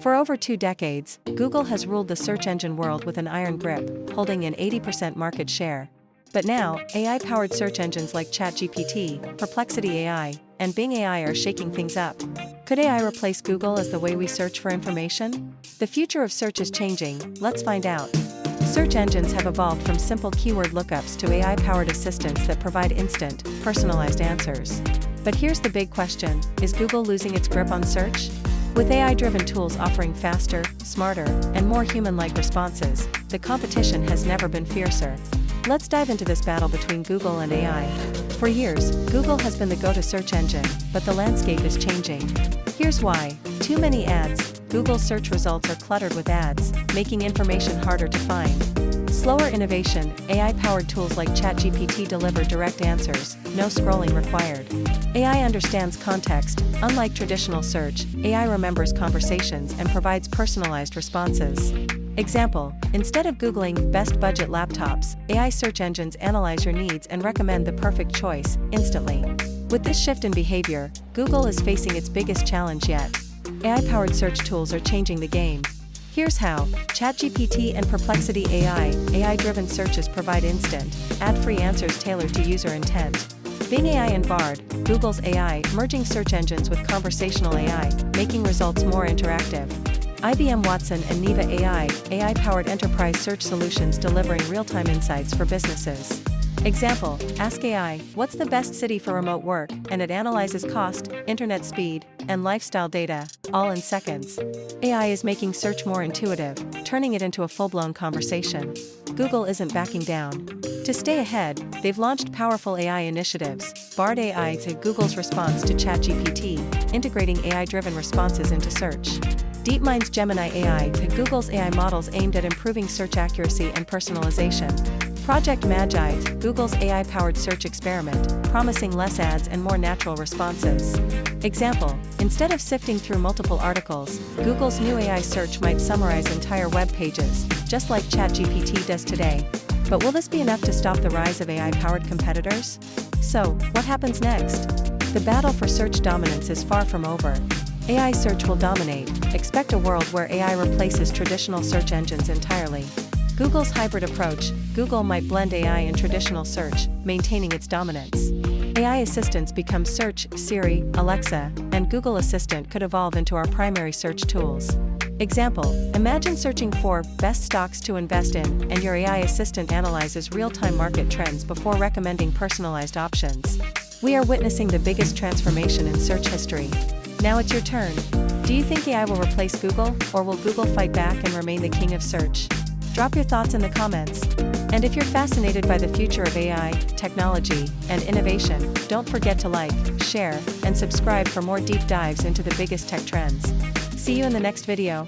For over 2 decades, Google has ruled the search engine world with an iron grip, holding an 80% market share. But now, AI-powered search engines like ChatGPT, Perplexity AI, and Bing AI are shaking things up. Could AI replace Google as the way we search for information? The future of search is changing, let's find out. Search engines have evolved from simple keyword lookups to AI-powered assistants that provide instant, personalized answers. But here's the big question, is Google losing its grip on search? With AI-driven tools offering faster, smarter, and more human-like responses, the competition has never been fiercer. Let's dive into this battle between Google and AI. For years, Google has been the go-to search engine, but the landscape is changing. Here's why. Too many ads. Google's search results are cluttered with ads, making information harder to find. Slower innovation. AI-powered tools like ChatGPT deliver direct answers, no scrolling required. AI understands context. Unlike traditional search, AI remembers conversations and provides personalized responses. Example, instead of Googling best budget laptops, AI search engines analyze your needs and recommend the perfect choice, instantly. With this shift in behavior, Google is facing its biggest challenge yet. AI-powered search tools are changing the game. Here's how. ChatGPT and Perplexity AI, AI-driven searches provide instant, ad-free answers tailored to user intent. Bing AI and Bard, Google's AI, merging search engines with conversational AI, making results more interactive. IBM Watson and Neva AI, AI-powered enterprise search solutions delivering real-time insights for businesses. Example, ask AI, what's the best city for remote work, and it analyzes cost, internet speed, and lifestyle data, all in seconds. AI is making search more intuitive, turning it into a full-blown conversation. Google isn't backing down. To stay ahead, they've launched powerful AI initiatives. Bard AI is Google's response to ChatGPT, integrating AI-driven responses into search. DeepMind's Gemini AI, Google's AI models aimed at improving search accuracy and personalization. Project Magi, Google's AI-powered search experiment, promising less ads and more natural responses. Example, instead of sifting through multiple articles, Google's new AI search might summarize entire web pages, just like ChatGPT does today. But will this be enough to stop the rise of AI-powered competitors? So, what happens next? The battle for search dominance is far from over. AI search will dominate. Expect a world where AI replaces traditional search engines entirely. Google's hybrid approach, Google might blend AI and traditional search, maintaining its dominance. AI assistants become Search, Siri, Alexa, and Google Assistant could evolve into our primary search tools. Example, imagine searching for best stocks to invest in, and your AI assistant analyzes real-time market trends before recommending personalized options. We are witnessing the biggest transformation in search history. Now it's your turn. Do you think AI will replace Google, or will Google fight back and remain the king of search? Drop your thoughts in the comments. And if you're fascinated by the future of AI, technology, and innovation, don't forget to like, share, and subscribe for more deep dives into the biggest tech trends. See you in the next video.